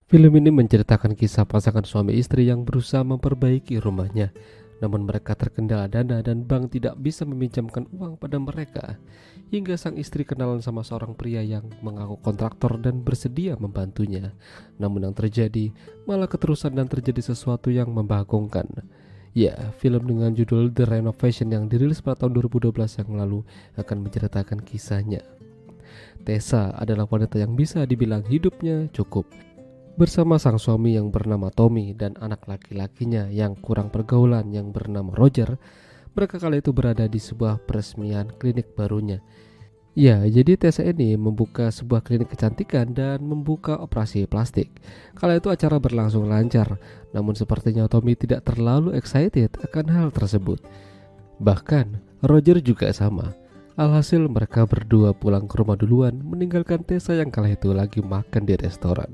Film ini menceritakan kisah pasangan suami istri yang berusaha memperbaiki rumahnya. Namun mereka terkendala dana dan bank tidak bisa meminjamkan uang pada mereka. Hingga sang istri kenalan sama seorang pria yang mengaku kontraktor dan bersedia membantunya. Namun yang terjadi malah keterusan dan terjadi sesuatu yang membagongkan. Ya, film dengan judul The Renovation yang dirilis pada tahun 2012 yang lalu akan menceritakan kisahnya. Tessa adalah wanita yang bisa dibilang hidupnya cukup. Bersama sang suami yang bernama Tommy dan anak laki-lakinya yang kurang pergaulan yang bernama Roger, mereka kala itu berada di sebuah peresmian klinik barunya. Ya, jadi Tessa ini membuka sebuah klinik kecantikan dan membuka operasi plastik. Kala itu acara berlangsung lancar, namun sepertinya Tommy tidak terlalu excited akan hal tersebut. Bahkan, Roger juga sama. Alhasil mereka berdua pulang ke rumah duluan, meninggalkan Tessa yang kala itu lagi makan di restoran.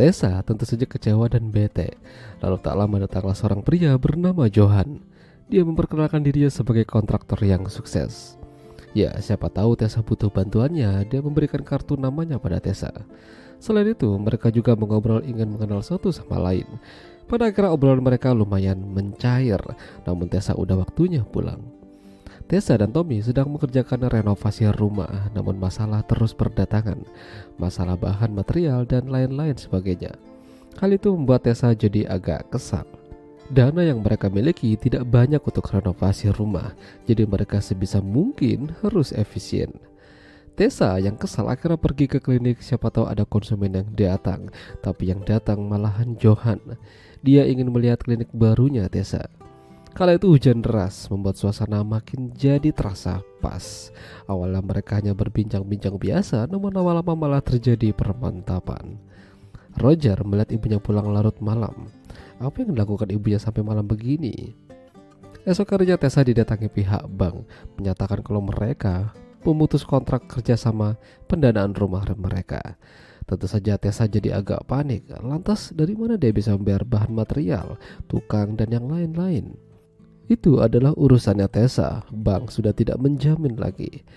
Tessa tentu saja kecewa dan bete. Lalu tak lama datanglah seorang pria bernama Johan. Dia memperkenalkan dirinya sebagai kontraktor yang sukses. Ya, siapa tahu Tessa butuh bantuannya, dia memberikan kartu namanya pada Tessa. Selain itu, mereka juga mengobrol ingin mengenal satu sama lain. Pada akhirnya obrolan mereka lumayan mencair, namun Tessa udah waktunya pulang. Tessa dan Tommy sedang mengerjakan renovasi rumah, namun masalah terus berdatangan. Masalah bahan material dan lain-lain sebagainya. Hal itu membuat Tessa jadi agak kesal. Dana yang mereka miliki tidak banyak untuk renovasi rumah, jadi mereka sebisa mungkin harus efisien. Tessa yang kesal akhirnya pergi ke klinik, siapa tahu ada konsumen yang datang, tapi yang datang malahan Johan. Dia ingin melihat klinik barunya Tessa. Kala itu hujan deras membuat suasana makin jadi terasa pas. Awalnya mereka hanya berbincang-bincang biasa, namun lama-lama malah terjadi permantapan. Roger melihat ibunya pulang larut malam. Apa yang dilakukan ibunya sampai malam begini? Esok harinya Tessa didatangi pihak bank, menyatakan kalau mereka memutus kontrak kerjasama pendanaan rumah mereka. Tentu saja Tessa jadi agak panik. Lantas dari mana dia bisa membayar bahan material, tukang, dan yang lain-lain? Itu adalah urusannya Tessa. Bank sudah tidak menjamin lagi.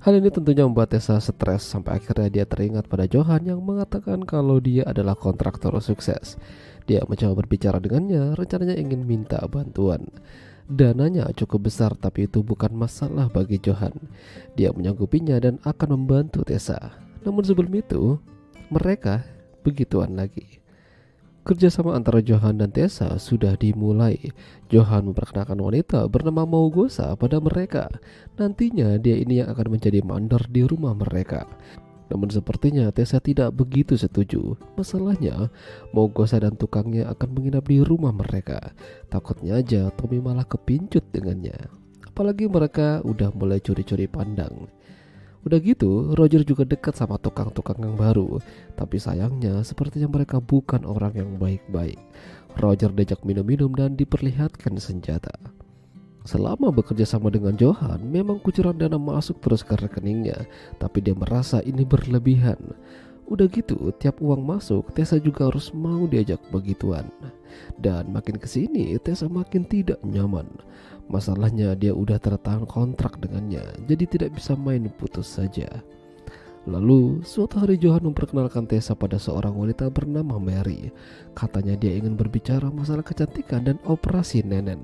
Hal ini tentunya membuat Tessa stres sampai akhirnya dia teringat pada Johan yang mengatakan kalau dia adalah kontraktor sukses. Dia mencoba berbicara dengannya, rencananya ingin minta bantuan. Dananya cukup besar tapi itu bukan masalah bagi Johan. Dia menyanggupinya dan akan membantu Tessa. Namun sebelum itu, mereka begituan lagi. Kerjasama antara Johan dan Tessa sudah dimulai. Johan memperkenalkan wanita bernama Maugosa pada mereka. Nantinya dia ini yang akan menjadi mandor di rumah mereka. Namun sepertinya Tessa tidak begitu setuju. Masalahnya, Maugosa dan tukangnya akan menginap di rumah mereka. Takutnya aja Tommy malah kepincut dengannya. Apalagi mereka udah mulai curi-curi pandang. Udah gitu, Roger juga dekat sama tukang-tukang yang baru. Tapi sayangnya, sepertinya mereka bukan orang yang baik-baik. Roger diajak minum-minum dan diperlihatkan senjata. Selama bekerja sama dengan Johan, memang kucuran dana masuk terus ke rekeningnya. Tapi dia merasa ini berlebihan. Udah gitu, tiap uang masuk, Tessa juga harus mau diajak begituan. Dan makin kesini, Tessa makin tidak nyaman. Masalahnya dia udah tertang kontrak dengannya, jadi tidak bisa main putus saja. Lalu suatu hari Johan memperkenalkan Tessa pada seorang wanita bernama Mary. Katanya dia ingin berbicara masalah kecantikan dan operasi nenen.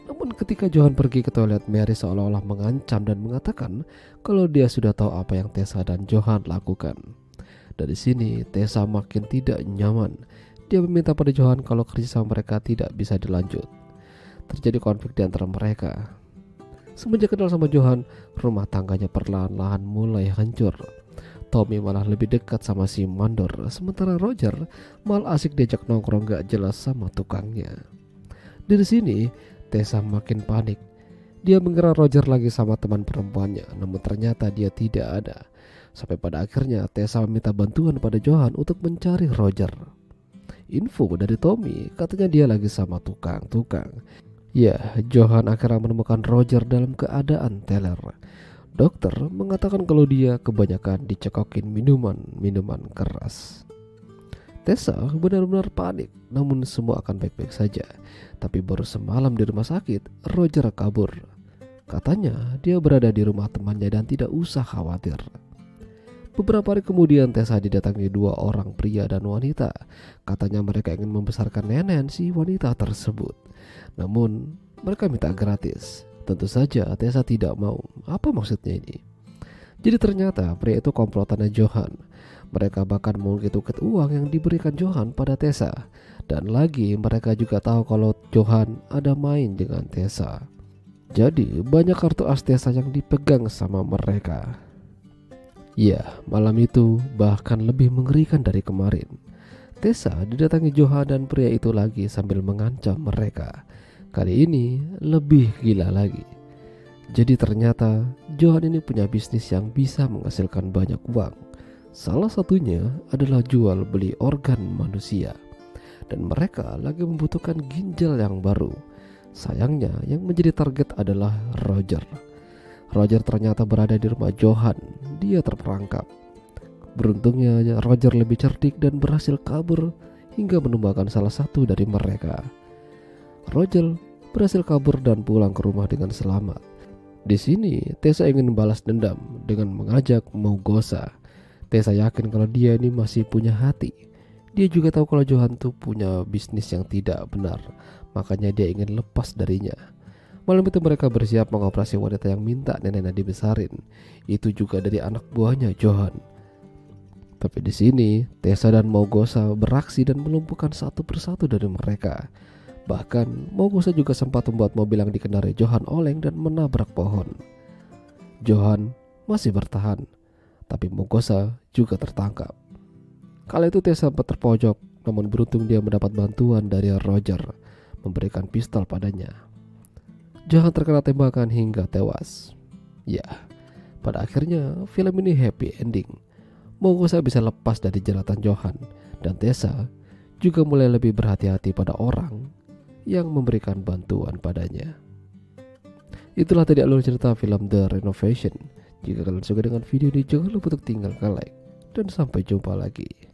Namun ketika Johan pergi ke toilet, Mary seolah-olah mengancam dan mengatakan kalau dia sudah tahu apa yang Tessa dan Johan lakukan. Dari sini Tessa makin tidak nyaman. Dia meminta pada Johan kalau kerjasama mereka tidak bisa dilanjut. Terjadi konflik di antara mereka. Semenjak kenal sama Johan, rumah tangganya perlahan-lahan mulai hancur. Tommy malah lebih dekat sama si mandor, sementara Roger malah asik diajak nongkrong gak jelas sama tukangnya. Dari sini, Tessa makin panik. Dia mengira Roger lagi sama teman perempuannya, namun ternyata dia tidak ada. Sampai pada akhirnya Tessa meminta bantuan pada Johan untuk mencari Roger. Info dari Tommy, katanya dia lagi sama tukang-tukang. Ya, Johan akhirnya menemukan Roger dalam keadaan teler. Dokter mengatakan kalau dia kebanyakan dicekokin minuman keras. Tessa benar-benar panik, namun semua akan baik-baik saja. Tapi baru semalam di rumah sakit, Roger kabur. Katanya dia berada di rumah temannya dan tidak usah khawatir. Beberapa hari kemudian Tessa didatangi dua orang pria dan wanita. Katanya mereka ingin membesarkan nenek si wanita tersebut. Namun mereka minta gratis. Tentu saja Tessa tidak mau. Apa maksudnya ini? Jadi ternyata pria itu komplotannya Johan. Mereka bahkan mengungkit-ungkit uang yang diberikan Johan pada Tessa. Dan lagi mereka juga tahu kalau Johan ada main dengan Tessa. Jadi banyak kartu as Tessa yang dipegang sama mereka. Ya, malam itu bahkan lebih mengerikan dari kemarin. Tessa didatangi Johan dan pria itu lagi sambil mengancam mereka. Kali ini lebih gila lagi. Jadi ternyata Johan ini punya bisnis yang bisa menghasilkan banyak uang. Salah satunya adalah jual beli organ manusia. Dan mereka lagi membutuhkan ginjal yang baru. Sayangnya yang menjadi target adalah Roger. Roger ternyata berada di rumah Johan. Dia terperangkap. Beruntungnya Roger lebih cerdik dan berhasil kabur hingga menumbangkan salah satu dari mereka. Roger berhasil kabur dan pulang ke rumah dengan selamat. Di sini Tessa ingin membalas dendam dengan mengajak Maugosa. Tessa yakin kalau dia ini masih punya hati. Dia juga tahu kalau Johan tuh punya bisnis yang tidak benar, makanya dia ingin lepas darinya. Malam itu mereka bersiap mengoperasi wanita yang minta neneknya dibesarin. Itu juga dari anak buahnya Johan. Tapi di sini Tessa dan Maugosa beraksi dan melumpuhkan satu persatu dari mereka. Bahkan Maugosa juga sempat membuat mobil yang dikendarai Johan oleng dan menabrak pohon. Johan masih bertahan, tapi Maugosa juga tertangkap. Kala itu Tessa sempat terpojok, namun beruntung dia mendapat bantuan dari Roger, memberikan pistol padanya. Johan terkena tembakan hingga tewas. Ya, pada akhirnya film ini happy ending. Maugosa bisa lepas dari jeratan Johan, dan Tessa juga mulai lebih berhati-hati pada orang yang memberikan bantuan padanya. Itulah tadi alur cerita film The Renovation. Jika kalian suka dengan video ini, jangan lupa untuk tinggalkan like, dan sampai jumpa lagi.